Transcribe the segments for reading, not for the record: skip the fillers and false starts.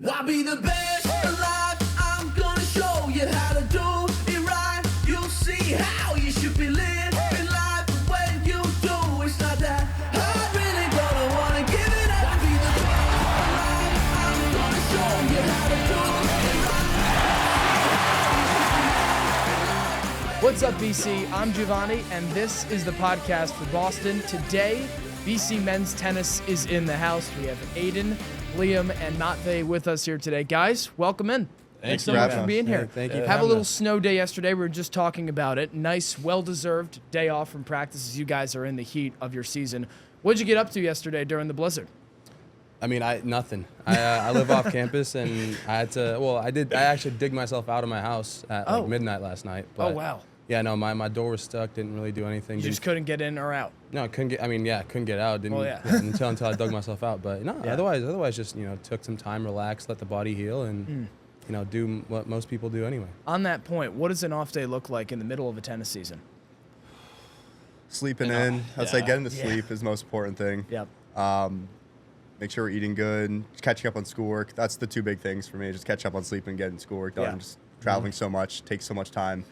I'll be the best alive. I'm gonna show you how to do it right. You'll see how you should be living life. But when you do, it's not that hard. Really gonna wanna give it up. I'll be the best alive. I'm gonna show you how to do it right. What's up, BC? I'm Giovanni, and this is the podcast for Boston. Today, BC men's tennis is in the house. We have Aidan, Liam, and Matvey with us here today. Guys, welcome in. Thanks so much for being here. Thank you. Have a little snow day yesterday. We were just talking about it. Nice, well-deserved day off from practice as you guys are in the heat of your season. What did you get up to yesterday during the blizzard? I mean, nothing. I live off campus, and I had to. Well, I actually dig myself out of my house at midnight last night. But, Oh, wow. Yeah, no, my door was stuck. Didn't really do anything. You just couldn't get in or out. No, I couldn't get. I mean, yeah, couldn't get out. Didn't until I dug myself out. But no, otherwise, just took some time, relax, let the body heal, and do what most people do anyway. On that point, what does an off day look like in the middle of a tennis season? Sleeping in. I'd say getting to sleep is the most important thing. Yep. Make sure we're eating good, catching up on schoolwork. That's the two big things for me, just catch up on sleep and getting schoolwork done. Yeah. Just traveling so much, takes so much time.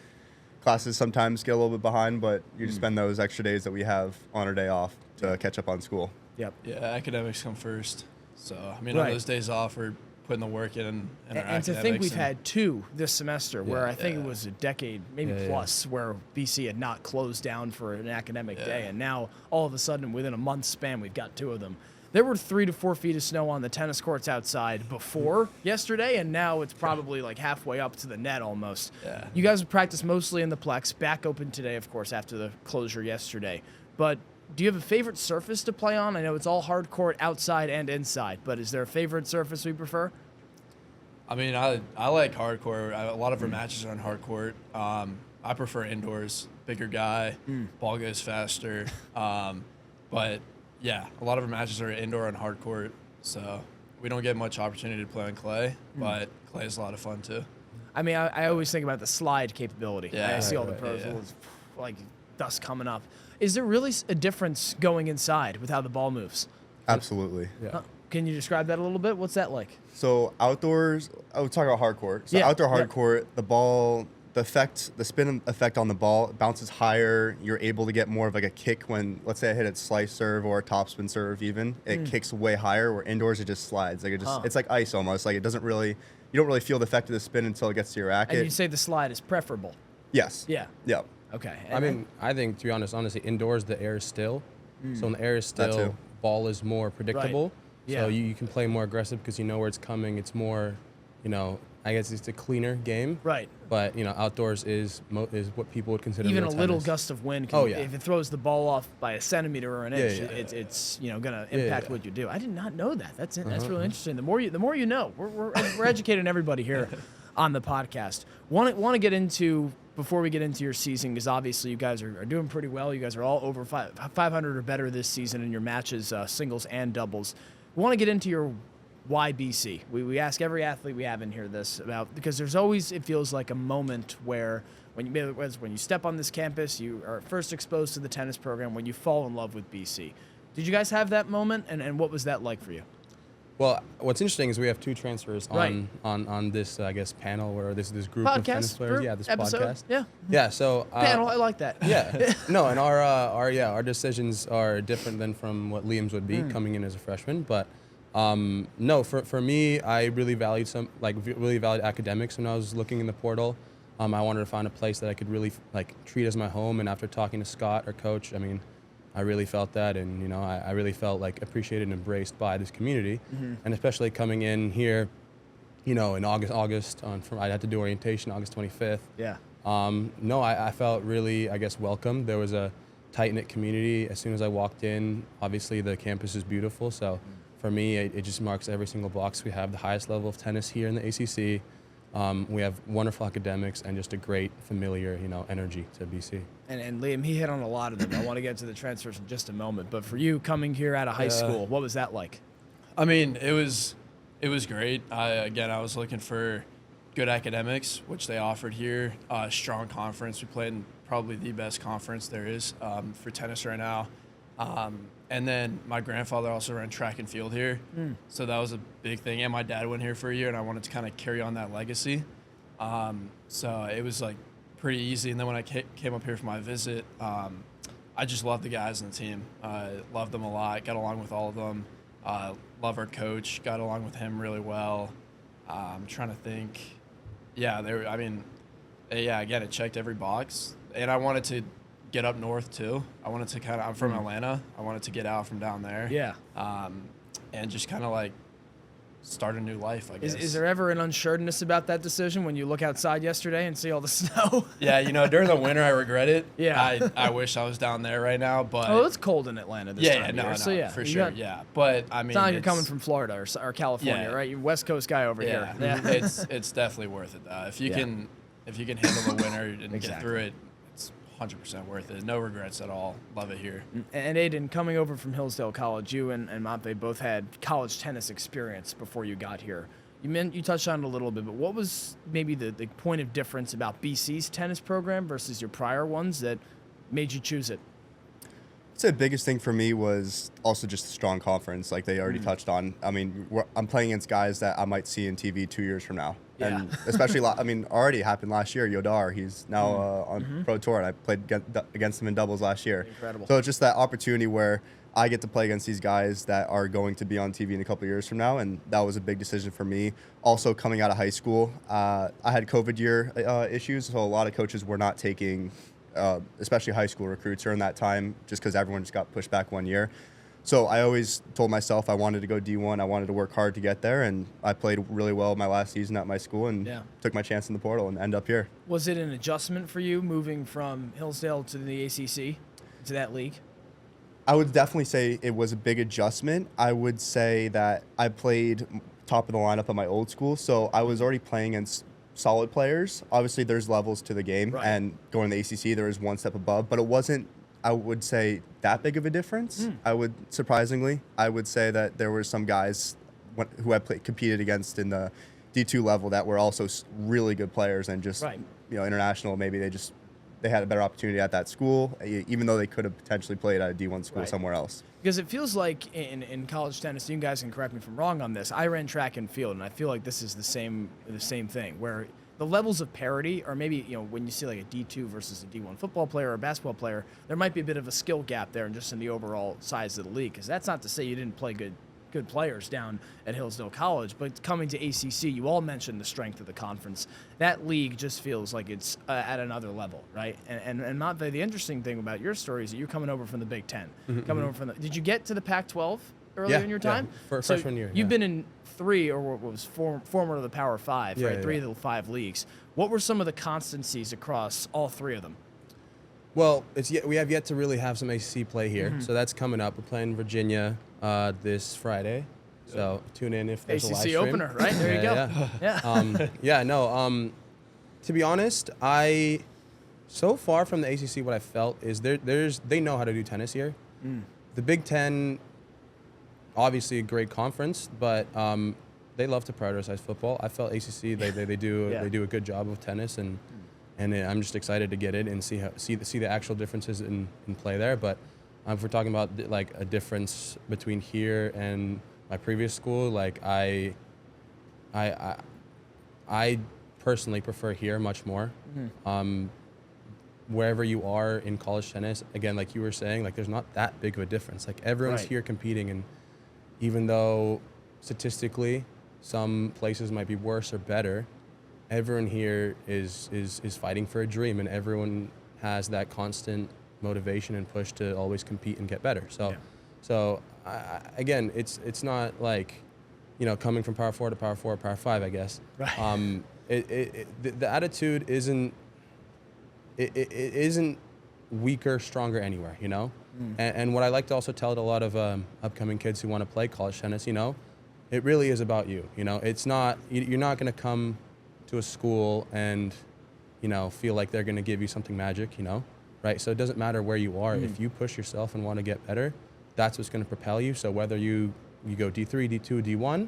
Classes sometimes get a little bit behind, but you just spend those extra days that we have on our day off to catch up on school. Yep. Yeah, academics come first. So, I mean, Right. on those days off, we're putting the work in our And to think we've had two this semester, where I think it was a decade, maybe plus, where BC had not closed down for an academic day, and now all of a sudden, within a month span, we've got two of them. There were 3 to 4 feet of snow on the tennis courts outside before yesterday, and now it's probably like halfway up to the net almost. Yeah. You guys have practiced mostly in the Plex, back open today, of course, after the closure yesterday. But do you have a favorite surface to play on? I know it's all hard court outside and inside, but is there a favorite surface we prefer? I mean, I like hardcourt. A lot of our matches are on hardcourt. I prefer indoors. Bigger guy, ball goes faster. But yeah, a lot of our matches are indoor on hardcourt, so we don't get much opportunity to play on clay, but clay is a lot of fun too. I mean, I always think about the slide capability. Yeah, I see all the right, pros, yeah. like dust coming up. Is there really a difference going inside with how the ball moves? Absolutely. Yeah. Can you describe that a little bit? What's that like? So outdoors, I would talk about hard court. So outdoor hard court, the ball, the spin effect on the ball bounces higher. You're able to get more of like a kick when, let's say I hit a slice serve or a topspin serve even. It kicks way higher, where indoors it just slides. Like it's like ice almost. Like you don't really feel the effect of the spin until it gets to your racket. And you say the slide is preferable. Yes. Yeah. Yep. Okay. I mean, I think, to be honest, honestly, indoors the air is still. So when the air is That still, too. ball is more predictable. Yeah. So you can play more aggressive because you know where it's coming. It's more, I guess it's a cleaner game. Right. But outdoors is what people would consider Even a real little tennis. gust of wind can, Oh, yeah. if it throws the ball off by a centimeter or an inch, yeah. it's gonna impact yeah. what you do. I did not know that. That's really interesting. The more you know. We're educating everybody here on the podcast. Want to get into, before we get into your season, because obviously you guys are doing pretty well. You guys are all over 500 or better this season in your matches, singles and doubles. We want to get into your YBC. We ask every athlete we have in here this about, because there's always, it feels like a moment where when you step on this campus, you are first exposed to the tennis program, when you fall in love with BC. Did you guys have that moment, and what was that like for you? Well, what's interesting is we have two transfers Right. on this, I guess, panel where this group Podcast of tennis players. group, Yeah, this episode, podcast. yeah. Yeah. So Panel, I like that. Yeah. No, and our decisions are different than from what Liam's would be coming in as a freshman, but. No, for me, I really valued academics when I was looking in the portal. I wanted to find a place that I could really treat as my home. And after talking to Scott, our coach, I mean, I really felt that, and I really felt appreciated and embraced by this community, and especially coming in here, in August. I had to do orientation August 25th. Yeah. No, I felt really, I guess, welcomed. There was a tight-knit community. As soon as I walked in, obviously the campus is beautiful, so. For me, it just marks every single box. We have the highest level of tennis here in the ACC. We have wonderful academics and just a great familiar, energy to BC. And Liam, he hit on a lot of them. I want to get to the transfers in just a moment. But for you, coming here out of high school, what was that like? I mean, it was great. I was looking for good academics, which they offered here. Strong conference. We played in probably the best conference there is for tennis right now. And then my grandfather also ran track and field here. So that was a big thing. And my dad went here for a year, and I wanted to kind of carry on that legacy. So it was like pretty easy. And then when I came up here for my visit, I just loved the guys on the team. Loved them a lot. Got along with all of them. Love our coach. Got along with him really well. I'm trying to think. Yeah, again, it checked every box. And I wanted to get up north too. I'm from Atlanta. I wanted to get out from down there. Yeah. And just kind of like start a new life, I guess. Is there ever an unsureness about that decision when you look outside yesterday and see all the snow? Yeah, during the winter I regret it. Yeah. I wish I was down there right now, but It's cold in Atlanta this time of year. So yeah, for sure. But I mean, it's not like you're coming from Florida or California, right? You're a West Coast guy over here. Yeah. It's definitely worth it though. If you can handle the winter and get through it, it's 100% worth it. No regrets at all. Love it here. And Aidan, coming over from Hillsdale College, you and Matvey both had college tennis experience before you got here. You touched on it a little bit, but what was maybe the point of difference about BC's tennis program versus your prior ones that made you choose it? I'd say the biggest thing for me was also just a strong conference, like they already touched on. I mean, I'm playing against guys that I might see in TV 2 years from now. Yeah. And especially, already happened last year. Yodar, he's now on Pro Tour, and I played against him in doubles last year. Incredible. So it's just that opportunity where I get to play against these guys that are going to be on TV in a couple of years from now, and that was a big decision for me. Also, coming out of high school, I had COVID year issues, so a lot of coaches were not taking, especially high school recruits during that time, just because everyone just got pushed back 1 year. So I always told myself I wanted to go D1. I wanted to work hard to get there, and I played really well my last season at my school and took my chance in the portal and end up here. Was it an adjustment for you moving from Hillsdale to the ACC, to that league? I would definitely say it was a big adjustment. I would say that I played top of the lineup at my old school, so I was already playing against solid players. Obviously, there's levels to the game, and going to the ACC, there was one step above, but it wasn't, I would say, that big of a difference. I would say that there were some guys who I competed against in the D2 level that were also really good players, and just international. Maybe they had a better opportunity at that school, even though they could have potentially played at a D1 school somewhere else. Because it feels like in college tennis, you guys can correct me if I'm wrong on this, I ran track and field, and I feel like this is the same thing, where the levels of parity are maybe, when you see like a D2 versus a D1 football player or a basketball player, there might be a bit of a skill gap there and just in the overall size of the league. Because that's not to say you didn't play good players down at Hillsdale College, but coming to ACC, you all mentioned the strength of the conference. That league just feels like it's at another level, right? And Matvey, the interesting thing about your story is that you're coming over from the Big Ten. Did you get to the Pac-12 earlier in your time? For freshman year. You've been in 3, or what was former of the Power 5, right? 3 of the 5 leagues. What were some of the constancies across all 3 of them? Well, we have yet to really have some ACC play here, so that's coming up. We're playing Virginia this Friday, so tune in if there's a live stream. ACC opener, right? There you go. Yeah. To be honest, so far from the ACC, what I felt is they know how to do tennis here. The Big Ten, obviously a great conference, but they love to prioritize football. I felt ACC they do a good job of tennis, and I'm just excited to get it and see the actual differences in play there. But if we're talking about like a difference between here and my previous school, like I personally prefer here much more. Wherever you are in college tennis, again, like you were saying, like there's not that big of a difference. Like everyone's here competing, and even though statistically some places might be worse or better, everyone here is fighting for a dream, and everyone has that constant motivation and push to always compete and get better. So again, it's not like, coming from Power 4 to Power 4 or Power 5, I guess. Right. The attitude isn't weaker, stronger anywhere, And what I like to also tell to a lot of upcoming kids who want to play college tennis, it really is about you. It's not, you're not going to come to a school and, feel like they're going to give you something magic, right? So it doesn't matter where you are. If you push yourself and want to get better, that's what's going to propel you. So whether you go D3, D2, D1,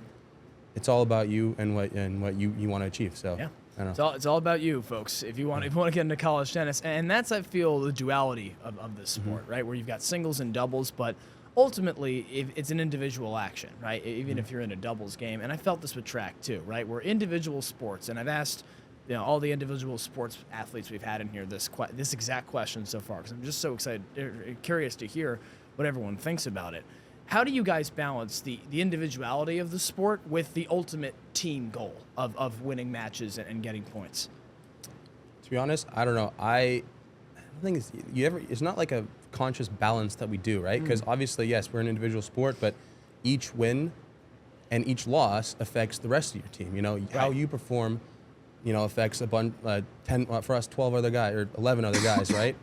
it's all about you and what you want to achieve. So yeah. I don't know. It's all about you, folks. If you want to get into college tennis, and that's, I feel, the duality of this sport, right? Where you've got singles and doubles, but ultimately, it's an individual action, right? Even if you're in a doubles game. And I felt this with track too, right? We're individual sports. And I've asked, all the individual sports athletes we've had in here this exact question so far, because I'm just so excited, curious to hear what everyone thinks about it. How do you guys balance the individuality of the sport with the ultimate team goal of winning matches and getting points? To be honest, I don't know. I don't think it's not like a conscious balance that we do, right? Because obviously, yes, we're an individual sport, but each win and each loss affects the rest of your team. How you perform, affects a bunch, 10 for us, 12 other guys or 11 other guys, right?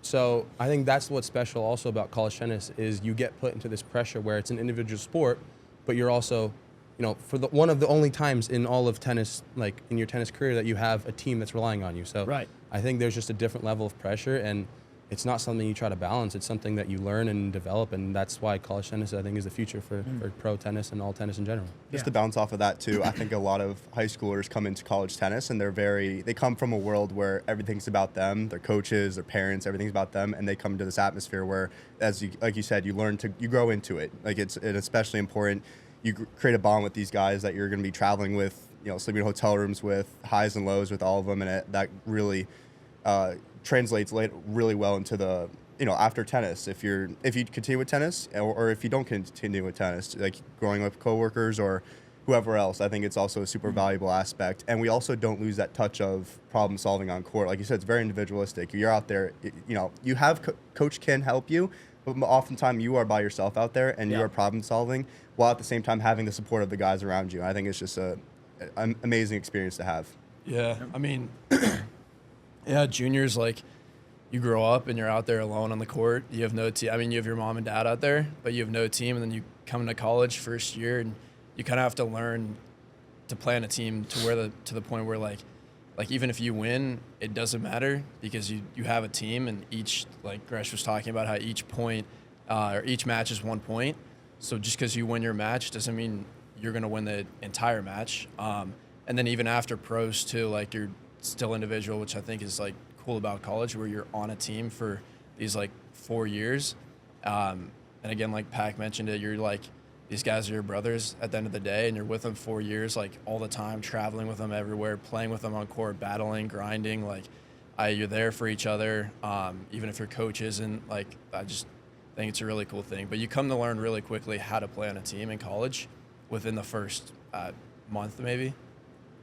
So I think that's what's special also about college tennis is you get put into this pressure where it's an individual sport, but you're also, for one of the only times in all of tennis, like in your tennis career, that you have a team that's relying on you. So right. I think there's just a different level of pressure, and it's not something you try to balance. It's something that you learn and develop, and that's why college tennis, I think, is the future for pro tennis and all tennis in general. Just to bounce off of that too, I think a lot of high schoolers come into college tennis and they come from a world where everything's about them, their coaches, their parents, everything's about them, and they come into this atmosphere where, like you said, you grow into it. Like it's especially important. You create a bond with these guys that you're going to be traveling with, sleeping in hotel rooms with, highs and lows with all of them, and that really translates really well into the after tennis. If you continue with tennis or if you don't continue with tennis, like growing up with coworkers or whoever else, I think it's also a super valuable aspect. And we also don't lose that touch of problem solving on court. Like you said, it's very individualistic. You're out there, you have coach can help you, but oftentimes you are by yourself out there and you are problem solving while at the same time having the support of the guys around you. I think it's just an amazing experience to have. Yeah, I mean, juniors, like, you grow up and you're out there alone on the court. You have no team. I mean, you have your mom and dad out there, but you have no team. And then you come into college first year, and you kind of have to learn to play on a team to the point where like even if you win, it doesn't matter because you have a team, and each, like Gresh was talking about, how each point or each match is 1 point. So just because you win your match doesn't mean you're going to win the entire match. And then even after pros too, like, you're still individual, which I think is like cool about college, where you're on a team for these like 4 years. And again, like Pac mentioned it, you're like, these guys are your brothers at the end of the day, and you're with them 4 years, like all the time, traveling with them everywhere, playing with them on court, battling, grinding. Like, you're there for each other, even if your coach isn't. Like, I just think it's a really cool thing. But you come to learn really quickly how to play on a team in college within the first month maybe.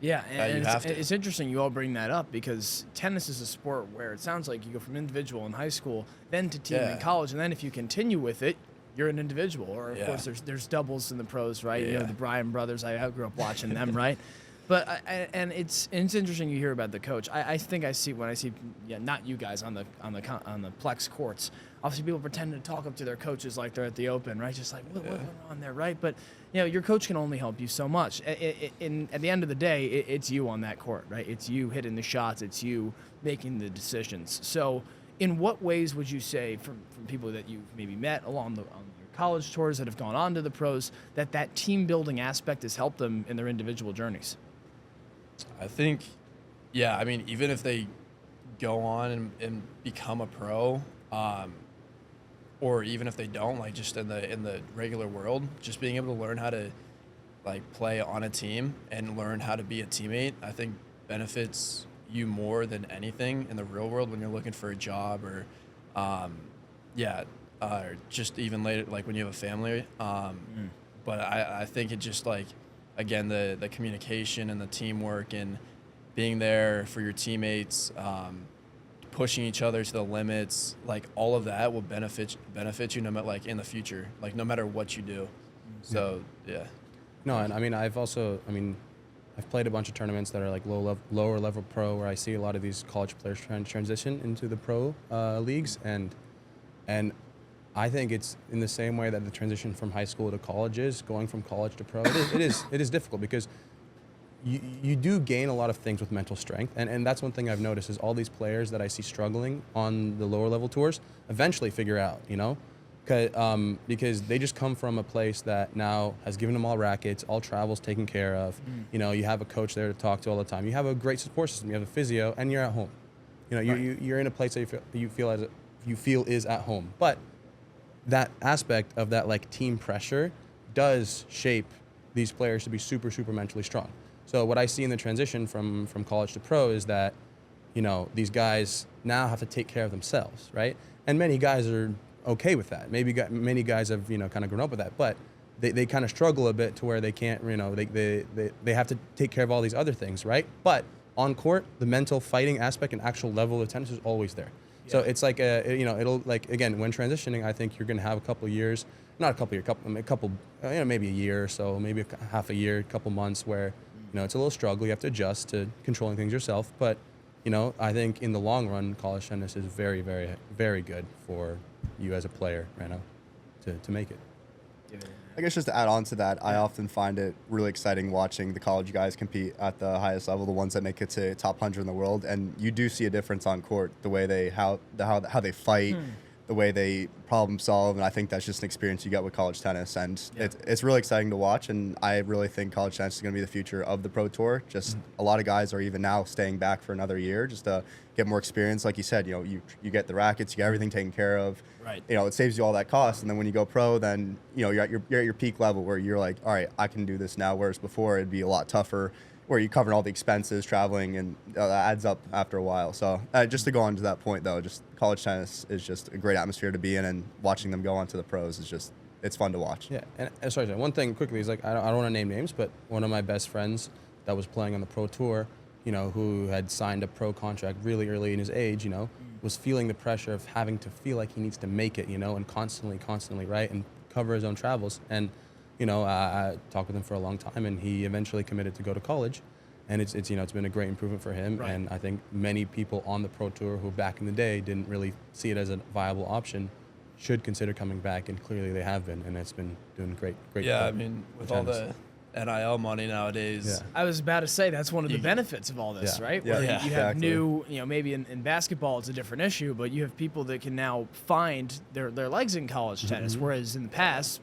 Yeah, and you have to. It's interesting you all bring that up, because tennis is a sport where it sounds like you go from individual in high school, then to team in college, and then if you continue with it, you're an individual. Or, of course, there's doubles in the pros, right? Yeah. The Bryan brothers, I grew up watching them, right? But and it's interesting you hear about the coach. I think I see when I see not you guys on the Plex courts. Obviously, people pretend to talk up to their coaches like they're at the Open, right? Just like what went on there, right? But your coach can only help you so much. At the end of the day, it's you on that court, right? It's you hitting the shots. It's you making the decisions. So, in what ways would you say, from people that you've maybe met on your college tours that have gone on to the pros, that team building aspect has helped them in their individual journeys? I think, I mean, even if they go on and become a pro, or even if they don't, like, just in the regular world, just being able to learn how to, like, play on a team and learn how to be a teammate, I think benefits you more than anything in the real world when you're looking for a job or, just even later, like when you have a family. But I think it just, like, again, the communication and the teamwork and being there for your teammates, pushing each other to the limits, like, all of that will benefit you no matter, like, in the future, like, no matter what you do. So No, and I mean, I've played a bunch of tournaments that are like lower level pro, where I see a lot of these college players trying to transition into the pro leagues, and I think it's in the same way that the transition from high school to college is, going from college to pro. It is difficult, because you do gain a lot of things with mental strength, and that's one thing I've noticed is all these players that I see struggling on the lower level tours eventually figure out, because they just come from a place that now has given them all rackets, all travels taken care of. You have a coach there to talk to all the time. You have a great support system. You have a physio, and you're at home. You're in a place that you feel is at home. But that aspect of that like team pressure does shape these players to be super, super mentally strong. So what I see in the transition from college to pro is that, these guys now have to take care of themselves, right? And many guys are okay with that. Many guys have, kind of grown up with that, but they kind of struggle a bit to where they can't, they have to take care of all these other things, right? But on court, the mental fighting aspect and actual level of tennis is always there. Yeah. So it's like, it'll like, again, when transitioning, I think you're going to have a couple of years, not a couple years, maybe a year or so, maybe half a year, a couple months where, it's a little struggle. You have to adjust to controlling things yourself. But, I think in the long run, college tennis is very, very, very good for you as a player right now to make it. I guess just to add on to that, I often find it really exciting watching the college guys compete at the highest level, the ones that make it to top 100 in the world, and you do see a difference on court, the way how they fight, the way they problem solve, and I think that's just an experience you get with college tennis, and it's really exciting to watch, and I really think college tennis is going to be the future of the Pro Tour. Just a lot of guys are even now staying back for another year just to get more experience. Like you said, you get the rackets, you get everything taken care of. Right. It saves you all that cost, and then when you go pro, then you're at your peak level where you're like, all right, I can do this now. Whereas before it'd be a lot tougher, where you cover all the expenses, traveling, and that adds up after a while. So just to go on to that point, though, just college tennis is just a great atmosphere to be in, and watching them go on to the pros is just, it's fun to watch. Yeah, and sorry, one thing quickly is like I don't want to name names, but one of my best friends that was playing on the pro tour, who had signed a pro contract really early in his age, was feeling the pressure of having to feel like he needs to make it, and constantly, right, and cover his own travels. And, I talked with him for a long time, and he eventually committed to go to college. And it's been a great improvement for him. Right. And I think many people on the pro tour who back in the day didn't really see it as a viable option should consider coming back, and clearly they have been, and it's been doing great. Yeah, I mean, with all the NIL money nowadays. Yeah. I was about to say that's one of the benefits of all this, right? Yeah, Where yeah, you have exactly. new, maybe in basketball it's a different issue, but you have people that can now find their legs in college tennis, whereas in the past,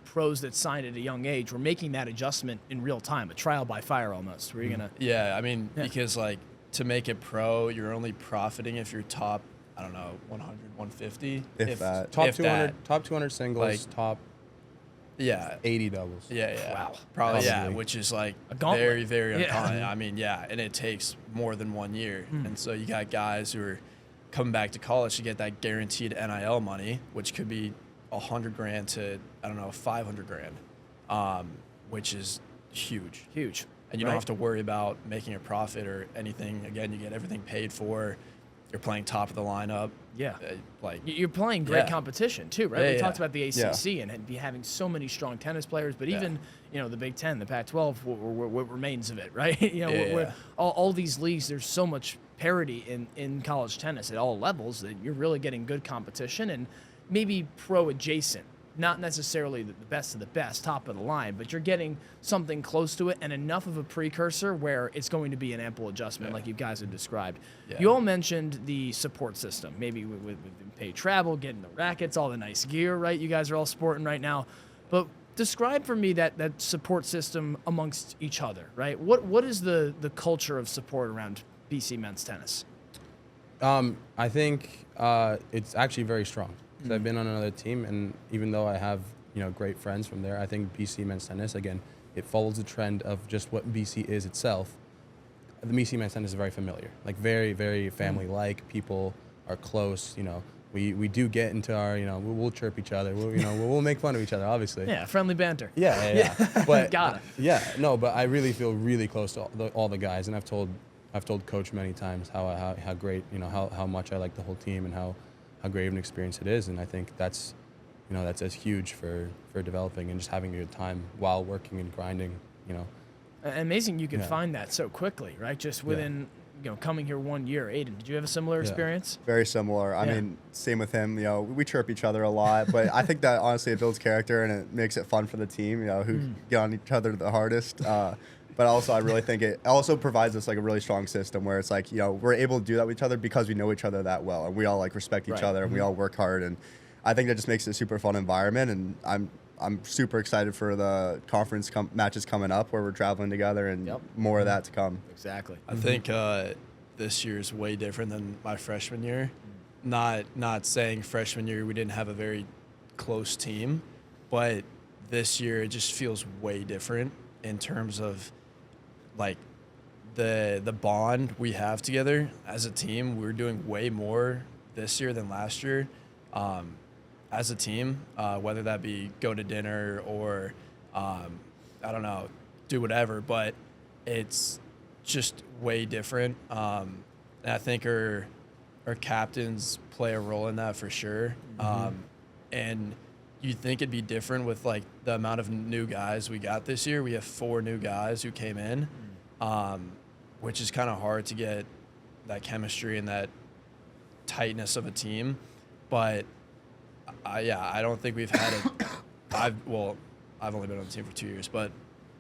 pros that signed at a young age were making that adjustment in real time, a trial by fire almost, where you're going to... Yeah, I mean, because like to make it pro, you're only profiting if you're top, 100, 150. If that. Top if 200, that. top 200 singles, Like, top 80 doubles. Yeah. Wow. Probably, Probably. which is like A gauntlet. very, very Yeah. uncommon. I mean, and it takes more than 1 year. And so you got guys who are coming back to college to get that guaranteed NIL money, which could be $100,000 to, 500,000, which is huge. Huge. And you don't have to worry about making a profit or anything. Again, you get everything paid for. You're playing top of the lineup. Yeah. Like You're playing great Yeah. competition, too, right? Yeah, We yeah. talked about the ACC and be having so many strong tennis players, but even, the Big Ten, the Pac-12, what remains of it, right? Yeah. All these leagues, there's so much parity in college tennis at all levels that you're really getting good competition and maybe pro adjacent. Not necessarily the best of the best, top of the line, but you're getting something close to it and enough of a precursor where it's going to be an ample adjustment like you guys have described. Yeah. You all mentioned the support system, maybe with paid travel, getting the rackets, all the nice gear, right? You guys are all sporting right now. But describe for me that support system amongst each other, right? What is the culture of support around BC men's tennis? I think it's actually very strong. I've been on another team, and even though I have great friends from there, I think BC men's tennis, again, it follows the trend of just what BC is itself. The BC men's tennis is very familiar, like very, very family-like. People are close. We do get into our we'll chirp each other. We'll make fun of each other, obviously. Yeah, friendly banter. Yeah. But Got it. But I really feel really close to all the guys, and I've told Coach many times how great how much I like the whole team and how great of an experience it is, and I think that's as huge for developing and just having a good time while working and grinding. Amazing you can find that so quickly, right? Just within coming here 1 year. Aidan, did you have a similar experience? Very similar. I mean, same with him. We chirp each other a lot, but I think that honestly it builds character and it makes it fun for the team. Who get on each other the hardest. But also, I really think it also provides us like a really strong system where it's like we're able to do that with each other because we know each other that well, and we all like respect each other, and we all work hard, and I think that just makes it a super fun environment. And I'm super excited for the conference matches coming up where we're traveling together, and more of that to come. Exactly. I think this year is way different than my freshman year. Not saying freshman year we didn't have a very close team, but this year it just feels way different in terms of like the bond we have together as a team. We're doing way more this year than last year as a team, whether that be go to dinner or I don't know, do whatever, but it's just way different. And I think our captains play a role in that for sure. And you'd think it'd be different with like the amount of new guys we got this year. We have 4 new guys who came in, which is kind of hard to get that chemistry and that tightness of a team. But I don't think we've had it. I've only been on the team for 2 years, but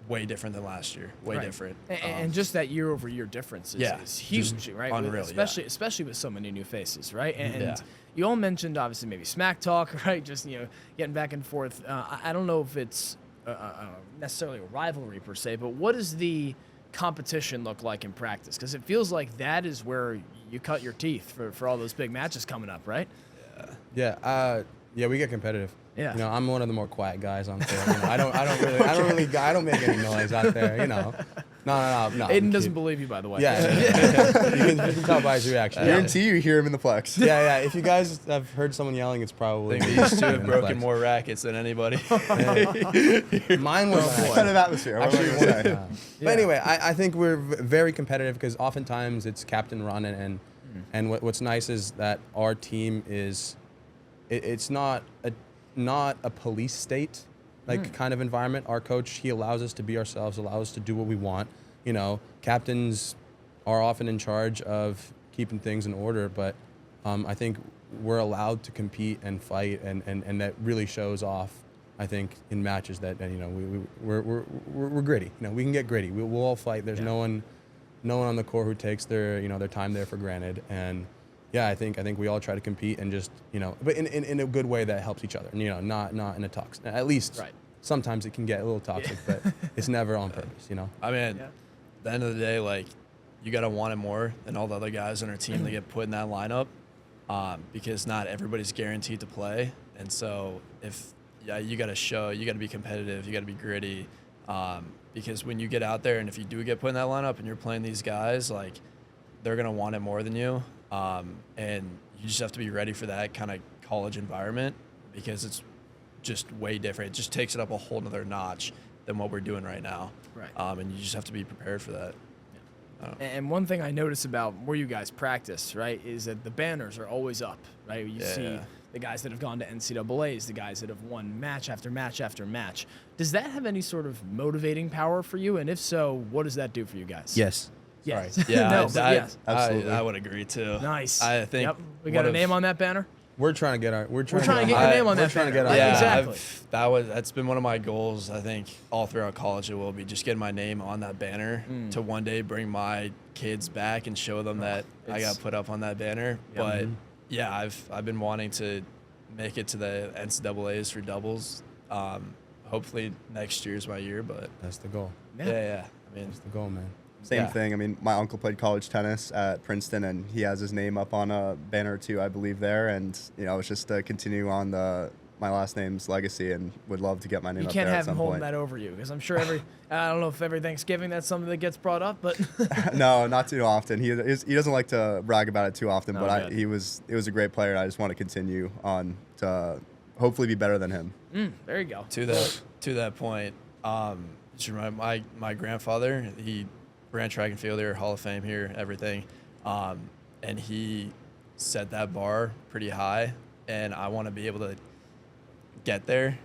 way different than last year. Way different. And just that year-over-year difference is huge, right? Unreal, especially with so many new faces, right? And you all mentioned obviously maybe smack talk, right? Just getting back and forth. I don't know if it's necessarily a rivalry per se, but what does the competition look like in practice? Because it feels like that is where you cut your teeth for all those big matches coming up, right? Yeah, we get competitive. Yeah. I'm one of the more quiet guys on there. I don't make any noise out there. No. Aidan doesn't believe you, by the way. Yeah. You can tell by his reaction. Guarantee you hear him in the flex. Yeah. If you guys have heard someone yelling, it's probably. I think these two have broken more rackets than anybody. Mine was What kind of atmosphere? What am I gonna say? But anyway, I think we're very competitive because oftentimes it's captain run and what's nice is that our team is, it's not a police state kind of environment. Our coach, he allows us to be ourselves, allows us to do what we want. Captains are often in charge of keeping things in order, but I think we're allowed to compete and fight, and that really shows off. I think in matches that we're gritty. We can get gritty. We'll all fight. There's no one on the court who takes their time there for granted. And I think we all try to compete and just but in a good way that helps each other. Not in a toxic. At least sometimes it can get a little toxic, but it's never on purpose. I mean, at the end of the day, like you gotta want it more than all the other guys on our team that get put in that lineup, because not everybody's guaranteed to play. And so you gotta be competitive, you gotta be gritty, because when you get out there and if you do get put in that lineup and you're playing these guys, like they're gonna want it more than you. And you just have to be ready for that kind of college environment because it's just way different. It just takes it up a whole nother notch than what we're doing right now. Right. And you just have to be prepared for that. And one thing I notice about where you guys practice, right, is that the banners are always up, right? You see the guys that have gone to NCAAs, the guys that have won match after match after match. Does that have any sort of motivating power for you? And if so, what does that do for you guys? yes. Yes. Yeah, yes. Absolutely. I would agree too. Nice. I think we got a name on that banner. We're trying to get We're trying to get your name on that trying to banner. get Right? Yeah, Exactly. That's been one of my goals. I think all throughout college it will be just getting my name on that banner to one day bring my kids back and show them that I got put up on that banner. But I've been wanting to make it to the NCAAs for doubles. Hopefully next year's my year, but That's the goal. yeah. I mean, That's the goal, man. Same thing. I mean, my uncle played college tennis at Princeton, and he has his name up on a banner too, I believe, there. And it's just to continue on my last name's legacy, and would love to get my name You up can't there have at him some holding point. that over you because I'm sure I don't know if every Thanksgiving that's something that gets brought up, but No, not too often. He doesn't like to brag about it too often, but good. he was a great player, and I just want to continue on to hopefully be better than him. there you go. to that point, just remind my grandfather, he ran track and field here, Hall of Fame here, everything, and he set that bar pretty high, and I want to be able to get there.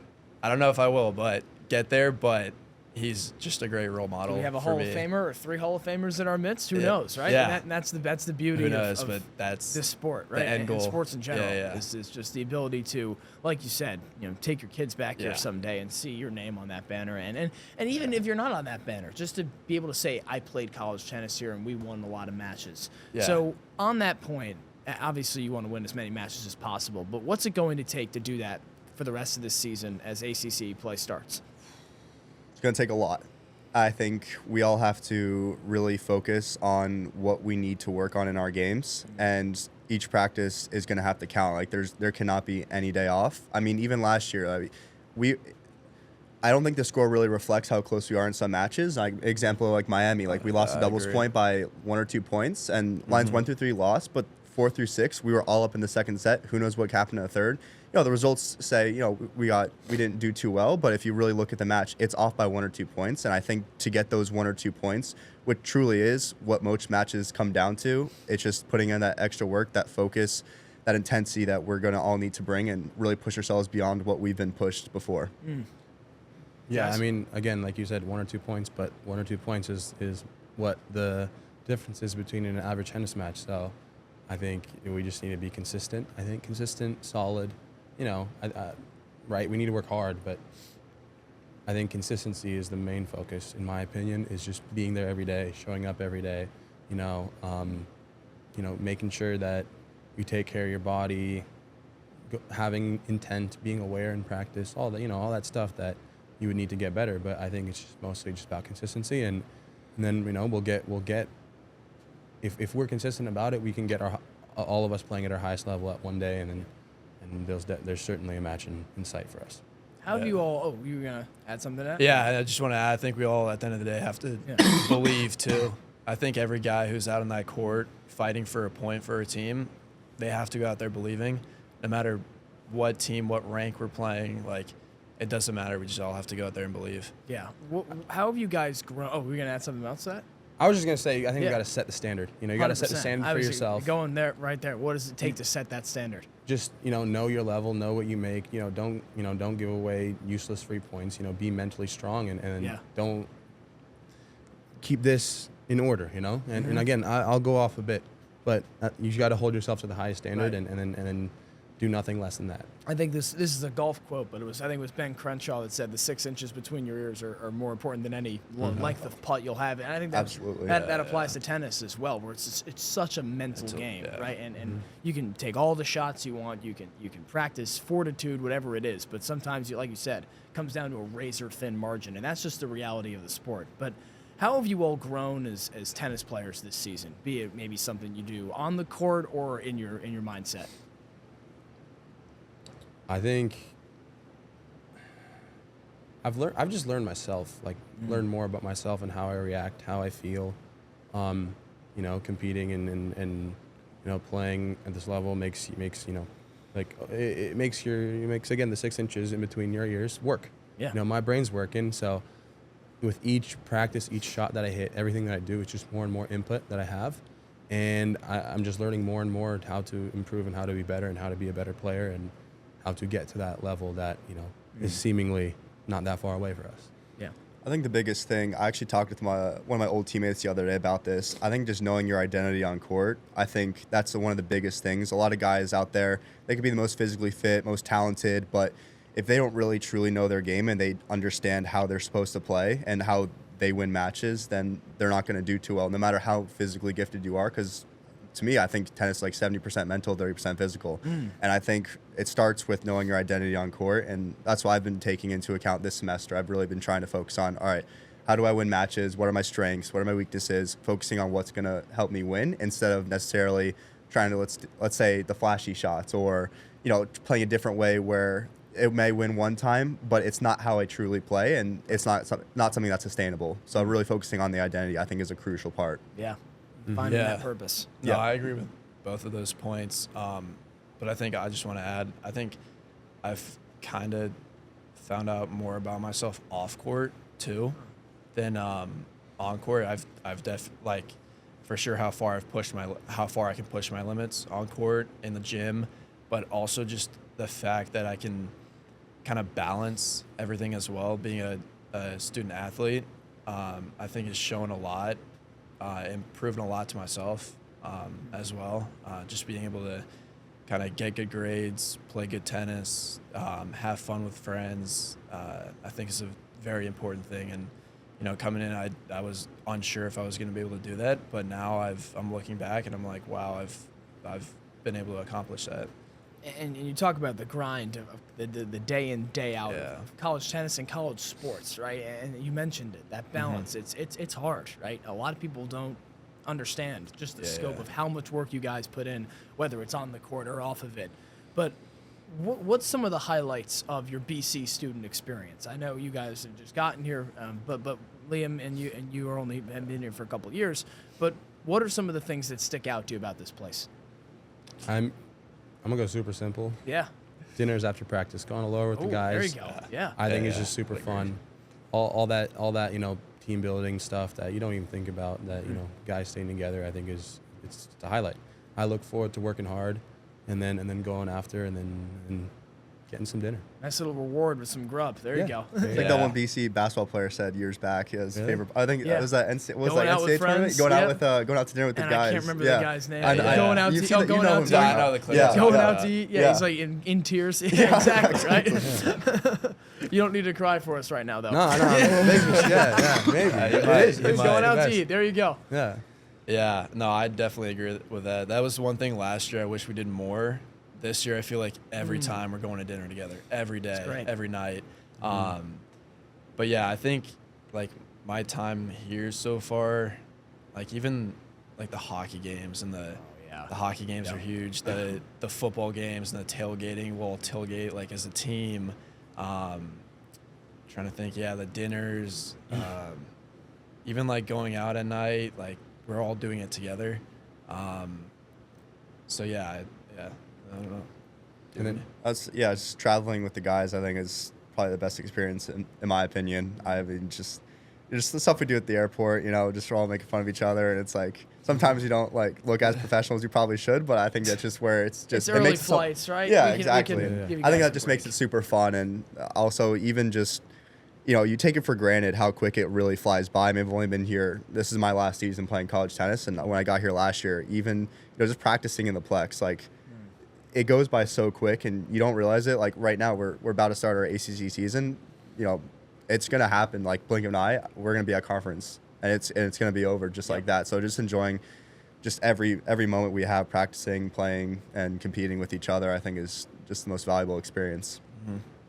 I don't know if I will, but get there. But he's just a great role model. Do we have a for Hall me. of Famer or 3 Hall of Famers in our midst? Who Yeah. knows, right? Yeah. And that's the beauty Who knows? of But that's this sport, the right? end And goal. sports in general Yeah. is just the ability to, like you said, take your kids back here Yeah. someday and see your name on that banner, and even if you're not on that banner, just to be able to say I played college tennis here and we won a lot of matches. Yeah. So on that point, obviously you want to win as many matches as possible, but what's it going to take to do that for the rest of this season as ACC play starts? It's going to take a lot. I think we all have to really focus on what we need to work on in our games, and each practice is going to have to count. Like there cannot be any day off. I mean, even last year, I don't think the score really reflects how close we are in some matches. Like example, like Miami, like we lost a doubles point by 1 or 2 points, and lines 1 through 3 lost, but 4 through 6 we were all up in the second set. Who knows what happened in the third? The results say we didn't do too well, but if you really look at the match, it's off by 1 or 2 points. And I think to get those 1 or 2 points, which truly is what most matches come down to, it's just putting in that extra work, that focus, that intensity that we're going to all need to bring and really push ourselves beyond what we've been pushed before. Yeah, Yes. I mean, again, like you said, 1 or 2 points, but 1 or 2 points is what the difference is between an average tennis match. So I think we just need to be consistent. I think consistent, solid, right? We need to work hard, but I think consistency is the main focus, in my opinion, is just being there every day, showing up every day, making sure that you take care of your body, having intent, being aware in practice, all that stuff that you would need to get better. But I think it's just mostly just about consistency, and then we'll get if we're consistent about it, we can get all of us playing at our highest level at one day, and there's certainly a match in sight for us. How do you all? Oh, you were gonna add something to that? Yeah, I just want to add, I think we all, at the end of the day, have to believe, too. I think every guy who's out on that court fighting for a point for a team, they have to go out there believing. No matter what team, what rank we're playing, like, it doesn't matter. We just all have to go out there and believe. Yeah. How have you guys grown? Oh, we're gonna add something else to that? I was just going to say, I think Yeah. you got to set the standard. You got to set the 100%. standard for Obviously, yourself. Going there, right there. What does it take to set that standard? Just, know your level, know what you make. Don't give away useless free points. Be mentally strong and don't keep this in order, And again, I'll go off a bit, but you got to hold yourself to the highest standard, Right. and then do nothing less than that. I think this is a golf quote, but I think it was Ben Crenshaw that said the 6 inches between your ears are more important than any length of putt you'll have. And I think Absolutely. that applies to tennis as well, where it's such a mental game, right? And you can take all the shots you want, you can practice fortitude, whatever it is, but sometimes, like you said, it comes down to a razor thin margin, and that's just the reality of the sport. But how have you all grown as tennis players this season? Be it maybe something you do on the court or in your mindset. I think I've just learned myself, learned more about myself and how I react, how I feel. Competing and playing at this level makes it makes again the 6 inches in between your ears work. Yeah. My brain's working, so with each practice, each shot that I hit, everything that I do, it's just more and more input that I have, and I'm just learning more and more how to improve and how to be better and how to be a better player and how to get to that level that is seemingly not that far away for us. Yeah. I think the biggest thing, I actually talked with one of my old teammates the other day about this. I think just knowing your identity on court, I think that's one of the biggest things. A lot of guys out there, they could be the most physically fit, most talented, but if they don't really truly know their game and they understand how they're supposed to play and how they win matches, then they're not going to do too well, no matter how physically gifted you are. Because to me, I think tennis is like 70% mental, 30% physical. And I think it starts with knowing your identity on court. And that's what I've been taking into account this semester. I've really been trying to focus on, all right, how do I win matches? What are my strengths? What are my weaknesses? Focusing on what's going to help me win instead of necessarily trying to, let's say, the flashy shots or, playing a different way where it may win one time, but it's not how I truly play. And it's not something that's sustainable. So really focusing on the identity, I think, is a crucial part. Yeah. Finding that purpose. No, I agree with both of those points. But I think I just want to add, I think I've kind of found out more about myself off court too than on court. I've for sure how far I can push my limits on court in the gym, but also just the fact that I can kind of balance everything as well. Being a student athlete, I think has shown a lot. Improving a lot to myself as well. Just being able to kind of get good grades, play good tennis, have fun with friends, I think is a very important thing. And, coming in, I was unsure if I was going to be able to do that, but now I'm looking back and I'm like, wow, I've been able to accomplish that. And you talk about the grind of the day in, day out Yeah. of college tennis and college sports, right? And you mentioned it, that balance. It's hard, right? A lot of people don't understand just the scope of how much work you guys put in, whether it's on the court or off of it. But what's some of the highlights of your BC student experience? I know you guys have just gotten here, but Liam and you are only have been here for a couple of years. But what are some of the things that stick out to you about this place? I'm gonna go super simple. Yeah. Dinners after practice, going to lower with the Ooh, guys. there you go. Yeah. I think Yeah, it's just super fun. All that team building stuff that you don't even think about. That guys staying together. I think it's a highlight. I look forward to working hard, and then going after and getting some dinner. Nice little reward with some grub. There you go. I think that one BC basketball player said years back his Really? favorite. I think Yeah. it was that Going out with NCAA tournament. friends, Going out to dinner with the And guys. I can't remember the guy's name. I know, Going out You've to seen eat. Going you know out him, to I eat. know the clip. Yeah. Going Yeah. out to eat. Yeah, he's like in tears. Yeah, exactly, right? You don't need to cry for us right now, though. No, maybe. It is. you It's might. Going the out to best. eat. There you go. Yeah. Yeah, no, I definitely agree with that. That was one thing last year I wish we did more. This year I feel like every time we're going to dinner together, every day, great. every night. But yeah, I think like my time here so far, like even like the hockey games and the hockey games are huge. The football games and the tailgating, we'll tailgate like as a team. Trying to think, the dinners, even like going out at night, like we're all doing it together. So I don't know. And then just traveling with the guys. I think is probably the best experience in my opinion. I mean, just the stuff we do at the airport. Just we're all making fun of each other, and it's like sometimes you don't like look as professional as you probably should. But I think that's just where it's just It's early makes flights, right? Yeah, We can exactly. give you I think guys that a just break. makes it super fun, and also even just. You take it for granted how quick it really flies by. I mean, I've only been here. This is my last season playing college tennis, and when I got here last year, even just practicing in the Plex, like it goes by so quick, and you don't realize it. Like right now, we're about to start our ACC season. It's gonna happen. Like blink of an eye, we're gonna be at conference, and it's gonna be over just like that. So just enjoying just every moment we have practicing, playing, and competing with each other. I think is just the most valuable experience.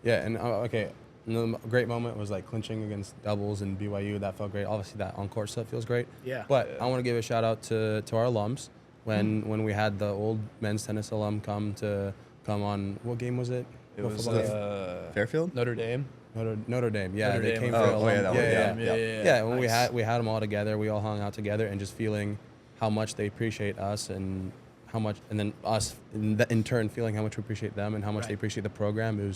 Yeah, and okay. And the great moment was like clinching against doubles and BYU. That felt great. Obviously, that on-court stuff feels great. Yeah. But I want to give a shout out to our alums when we had the old men's tennis alum come on. What game was it? It What was football game? Fairfield. Notre Dame. Notre Dame. Yeah, Notre they Dame. came Oh, for oh, yeah, alum. that one, Yeah. When Nice. we had them all together, we all hung out together, and just feeling how much they appreciate us and how much, and then us in turn feeling how much we appreciate them and how much they appreciate the program. It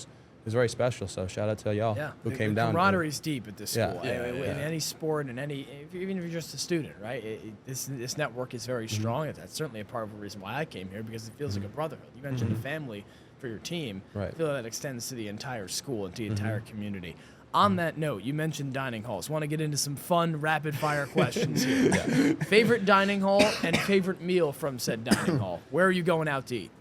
was very special. So shout out to y'all who came down. The camaraderie's deep at this Yeah. school. Yeah, In any sport and even if you're just a student, right? This network is very strong. That's certainly a part of the reason why I came here, because it feels like a brotherhood. You mentioned a family for your team. Right. I feel that extends to the entire school and to the entire community. On that note, you mentioned dining halls. Want to get into some fun rapid fire questions here. Favorite dining hall and favorite meal from said dining hall. Where are you going out to eat?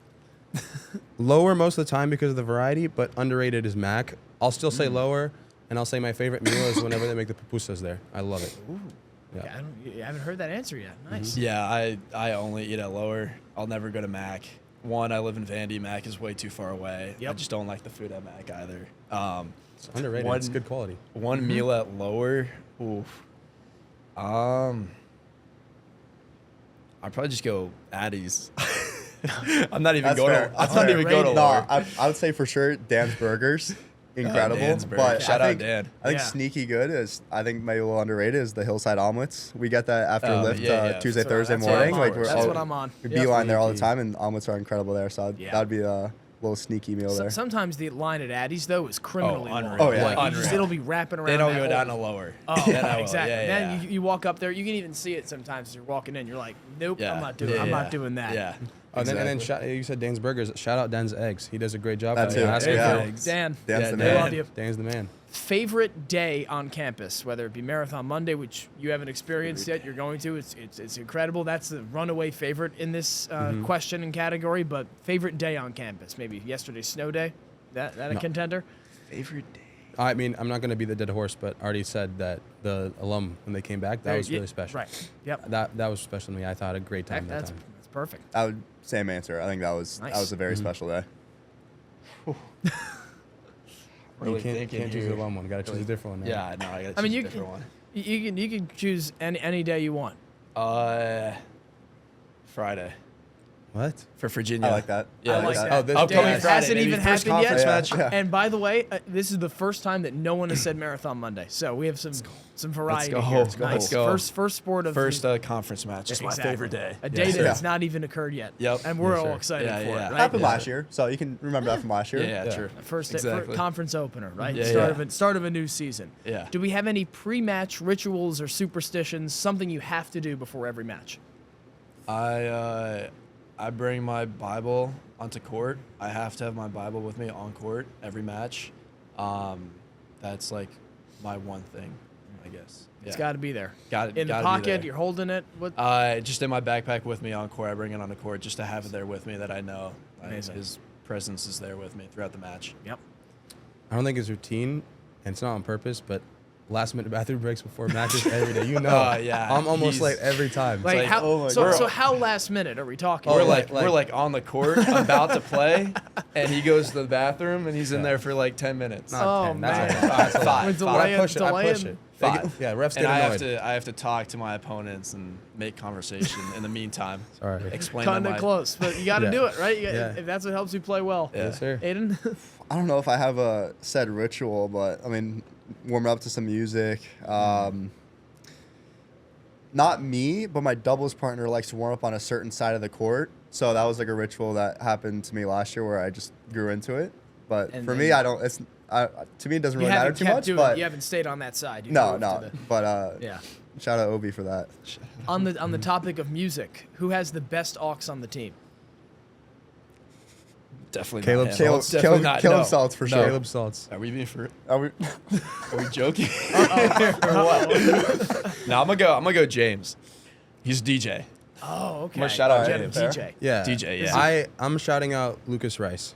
Lower most of the time because of the variety, but underrated is Mac. I'll still say lower, and I'll say my favorite meal is whenever they make the pupusas there. I love it. Ooh. Yeah. I haven't heard that answer yet. Nice. Yeah, I only eat at Lower. I'll never go to Mac. One, I live in Vandy. Mac is way too far away. Yep. I just don't like the food at Mac either. It's underrated. It's good quality. One meal at Lower. Oof. I'd probably just go Addie's. I'm not even That's going fair. to. That's I'm not fair. even going to Lower. No, I would say for sure Dan's Burgers, incredible. Dan's Burgers. But Shout I out think, Dan. I think Yeah. sneaky good is I think maybe a little underrated is the Hillside omelets. We get that after lift yeah. Tuesday, That's what- Thursday that's what I'm morning. on. Like we're That's all, what I'm on. We Yep. beeline there all the time, and omelets are incredible there. So Yeah. that'd be a little sneaky meal there. Sometimes the line at Addie's though is criminally long. unreal. Oh, yeah. Like, Unreal. it'll be wrapping around. Then I'll that go whole- down to Lower. Oh, Then I will. exactly. Yeah, Then yeah. you walk up there. You can even see it sometimes as you're walking in. You're like, nope, Yeah. I'm not doing. Yeah, I'm yeah. not doing that. Yeah. Oh, and then you said Dan's Burgers. Shout out Dan's Eggs. He does a great job. That for too. us. There you Yeah. go. Eggs. Dan. Dan's Yeah, the Dan. I man. love you. Dan's the man. Favorite day on campus, whether it be Marathon Monday, which you haven't experienced yet, you're going to. It's incredible. That's the runaway favorite in this question and category. But favorite day on campus, maybe yesterday's snow day. That a contender? Favorite day. I mean, I'm not going to be the dead horse, but already said that the alum when they came back, that was really special. Right. Yep. That was special to me. I thought a great time that That's time. perfect. I would same answer. I think that was Nice. a very special day. Really you can't thinking choose here. the one. Gotta choose a different one. Yeah, no, I gotta choose I mean, a you different one. you can choose any day you want. Friday What? for Virginia. I like that. Yeah, I like this- that. Oh, this upcoming It Friday. hasn't maybe even first happened yet. conference match. Yeah. And by the way, this is the first time that no one has said Marathon Monday, so we have some variety go. here. Let's go. Nice. Let's go. First sport of First conference match. It's my Exactly. favorite day. A day Yes. that has not even occurred yet. Yep. And we're Yes, all sir. excited Yeah, for yeah. it. Right? Happened last year, so you can remember that from last year. Yeah, Yeah. true. First Exactly. conference opener, right? Yeah, Start of a new season. Yeah. Do we have any pre-match rituals or superstitions? Something you have to do before every match? I bring my Bible onto court. I have to have my Bible with me on court every match. That's like my one thing, I guess. It's got to be there. Got it. In the gotta be pocket, there. you're holding it. What? Just in my backpack with me on court. I bring it on the court just to have it there with me that I know Amazing. his presence is there with me throughout the match. Yep. I don't think it's routine, and it's not on purpose, but last minute bathroom breaks before matches every day. You know, Yeah, I'm almost he's- late every time. Like, like, how? oh my so, God. so how last minute are we talking? Oh, We're like- we're like on the court about to play, and he goes to the bathroom and he's in there for like 10 minutes. Not Oh, 10. That's man. a lot. That's a lot. With But I delaying- push it. I push delaying- it. They get- 5. Yeah, refs And get annoyed. I have to talk to my opponents and make conversation in the meantime. Sorry. Explain Kind them of my close, but you got to Yeah. do it, right? Yeah. If that's what helps you play well. Yeah. Yes, sir. Aiden? I don't know if I have a said ritual, but I mean, warm up to some music. Not me, but my doubles partner likes to warm up on a certain side of the court. So that was like a ritual that happened to me last year where I just grew into it. But And for then- me, I don't. It's to me, it doesn't You really matter haven't too kept much. doing. But You haven't stayed on that side. You no, moved no. to the- But yeah. shout out Obi for that. On the topic of music, who has the best aux on the team? Definitely Caleb not him. Saltz. Definitely not. Caleb no. Saltz for No. sure. Caleb Saltz. Are we being for? Are we, Are we joking? No, I'm gonna go James. He's DJ. Oh, okay. gonna shout out Jet James. DJ. Yeah. DJ, yeah. I'm shouting out Lucas Rice.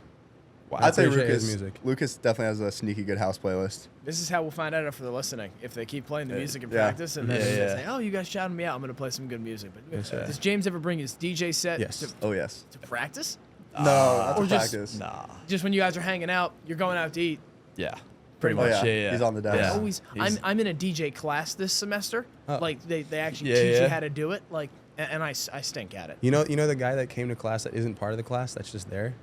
Wow. I'd say appreciate his Lucas. music. Lucas definitely has a sneaky good house playlist. This is how we'll find out if they're listening. If they keep playing the music in yeah. practice, and then Yeah, they yeah. say, "Oh, you guys shouted me out. I'm going to play some good music." But Yes, sir. does James ever bring his DJ set Yes. Oh yes. to practice? No, not or to just- practice. Nah. Just when you guys are hanging out, you're going out to eat. Yeah. Pretty Oh, much. yeah. Yeah. He's on the desk. Yeah. Always, I'm in a DJ class this semester. Oh. Like they actually Yeah, teach you yeah. how to do it. Like, and I stink at it. You know the guy that came to class that isn't part of the class that's just there?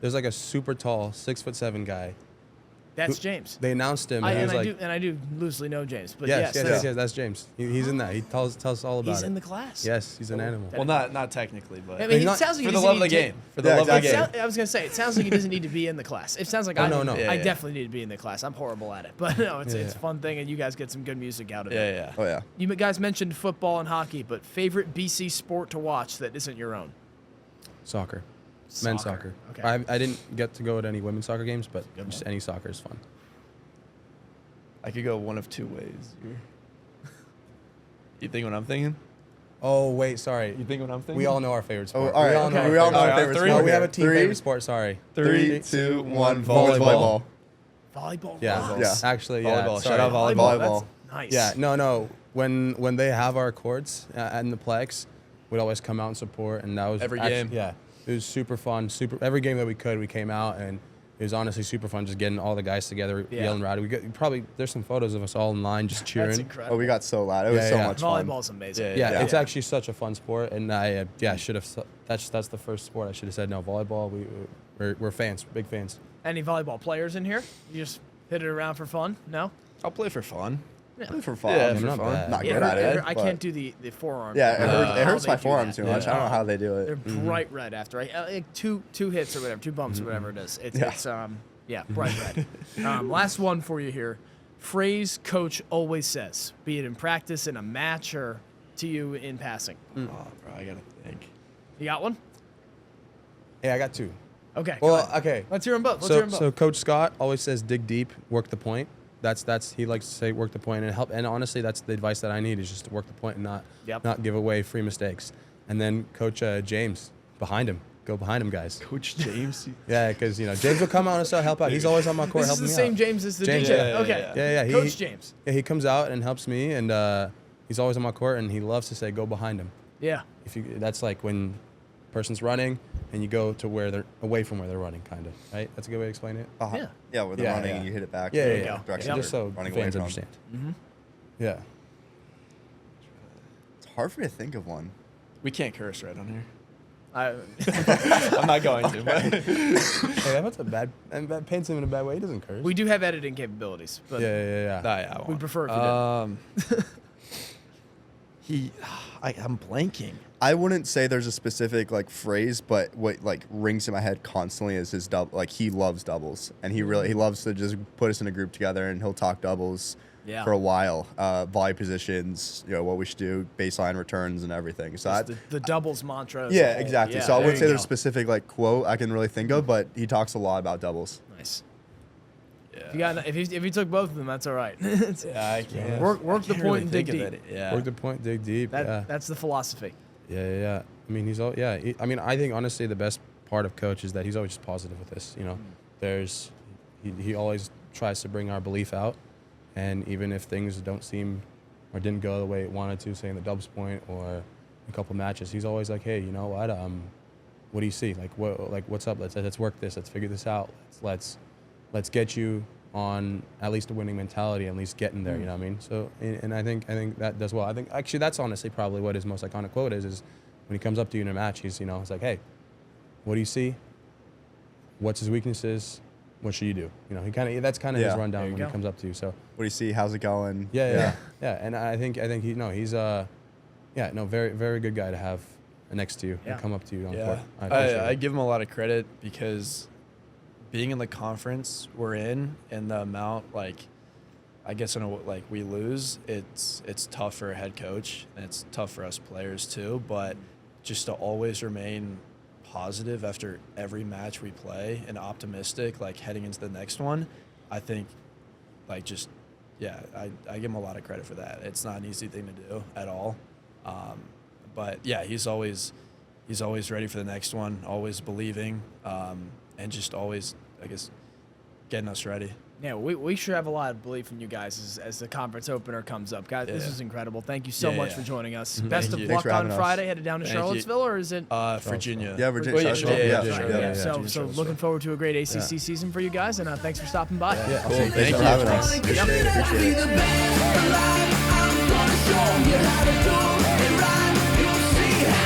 There's like a super tall 6'7" guy. That's James. They announced him and he was like, I do loosely know James, but yes, yes, yes, that's James. He's in that. He tells us all about he's it. in the class. Yes, he's an animal. Well, not technically, but I mean, it not- sounds like for he the doesn't love of the need to- game. For the Yeah, love of the exactly. game. I was gonna say, it sounds like he doesn't need to be in the class. It sounds like Oh, I no, do. no. Yeah, I yeah. definitely need to be in the class. I'm horrible at it, but no, it's a fun thing, and you guys get some good music out of it. Yeah, yeah. Oh yeah. You guys mentioned football and hockey, but favorite BC sport to watch that isn't your own? Soccer. Men's Soccer. soccer. Okay. I didn't get to go to any women's soccer games, but just any soccer is fun. I could go one of two ways. You think what I'm thinking? Oh, wait, sorry. You think what I'm thinking? We all know our favorite Oh, sport. all right. We all know okay. our We all know favorite our Alright, favorite three. sport. sport. No, we have a team Three, favorite sport, sorry. 3, 2, 1. Volleyball. Volleyball. Yeah. rocks. Yeah. Actually, yeah. Volleyball. Sorry. Shout out volleyball. Volleyball. That's nice. Yeah, no. When they have our courts in the Plex, we'd always come out and support, and that was Every game. Yeah, it was super fun. Every game that we could, we came out, and it was honestly super fun just getting all the guys together, Yeah. yelling rowdy. There's some photos of us all in line just cheering. That's incredible. Oh, we got so loud. It was Yeah, so yeah. much fun. Volleyball's amazing. Yeah, Yeah, Yeah. it's actually such a fun sport, and I should have. That's the first sport I should have said no. Volleyball, we're fans, big fans. Any volleyball players in here? You just hit it around for fun? No? I'll play for fun. Really for fun. Yeah, I'm for not fun. bad. Not Yeah, good at it. I but- can't do the forearm. Yeah, thing. it hurts, How it hurts they my do forearm that. too much. I don't know how they do They're it. bright red after, right? Like two hits or whatever, two bumps or whatever it is. It's bright red. Last one for you here. Phrase coach always says, be it in practice, in a match, or to you in passing. Oh, bro, I gotta think. You got one? Yeah, I got two. Okay. go Well, ahead. okay. Let's hear them both. Let's hear them both. So Coach Scott always says dig deep, work the point. He likes to say work the point and help. And honestly, that's the advice that I need is just to work the point and not give away free mistakes. And then Coach James behind him, go behind him, guys. Coach James. Yeah, because James will come out and help out. He's always on my court This is helping the me same out. James as the James, DJ. yeah, Okay. Yeah. Coach James. Yeah, he comes out and helps me, and he's always on my court, and he loves to say go behind him. Yeah. That's like when person's running and you go to where they're away from where they're running, kind of, right? That's a good way to explain it. Yeah. Yeah, where they're running and you hit it back. Yeah, to yeah, the yeah. direction Yep. they're Just so running away fans from. understand. Yeah. It's hard for me to think of one. We can't curse right on here. I, I'm not going to. But Hey, that's a bad, and that paints him in a bad way. He doesn't curse. we do have editing capabilities, but Yeah. Nah, yeah, I we'd won't. prefer if you didn't. I'm blanking. I wouldn't say there's a specific like phrase, but what like rings in my head constantly is his double. Like he loves doubles, and he loves to just put us in a group together, and he'll talk doubles Yeah. for a while. Volley positions, what we should do, baseline returns, and everything. So I, the doubles mantra. as a yeah, whole. exactly. Yeah, So I there wouldn't say you there's a go. specific like quote I can really think of, but he talks a lot about doubles. Nice. Yeah. If you took both of them, that's all right. Yeah, I can't. Work the I can't point really and dig think of deep. it. Yeah. Work the point, dig deep. That's the philosophy. Yeah. I mean, I mean, I think honestly the best part of coach is that he's always just positive with this. He always tries to bring our belief out, and even if things don't seem or didn't go the way it wanted to, say in the dubs point or a couple matches, he's always like, hey, you know what do you see? What's up? Let's work this. Let's figure this out. Let's get you on at least a winning mentality, at least getting there. You know what I mean? So, and I think that does well. I think actually that's honestly probably what his most iconic quote is when he comes up to you in a match. He's it's like, hey, what do you see? What's his weaknesses? What should you do? That's kind of his rundown when he comes up to you. So, What do you see? How's it going? yeah. And I think he's very very good guy to have next to you and come up to you on court. I appreciate I it. give him a lot of credit because being in the conference we're in and the amount I guess we lose, it's tough for a head coach and it's tough for us players too. But just to always remain positive after every match we play and optimistic heading into the next one, I think I give him a lot of credit for that. It's not an easy thing to do at all. But yeah, he's always ready for the next one, always believing, and just always, I guess, getting us ready. Yeah, we sure have a lot of belief in you guys as the conference opener comes up. Guys, this Yeah. is incredible. Thank you so Yeah, much yeah. for joining us. Mhm. Best Thank of you. luck Thanks for on having us. Friday. Headed down to Thank you. Charlottesville, or is it? Virginia. Yeah, Virginia. Oh, yeah, Charlottesville. yeah, Yeah, Charlottesville. yeah. So Virginia, looking forward to a great ACC season for you guys, and thanks for stopping by. Yeah, Cool. thanks Thank for you. having us. Appreciate it. Be the best alive.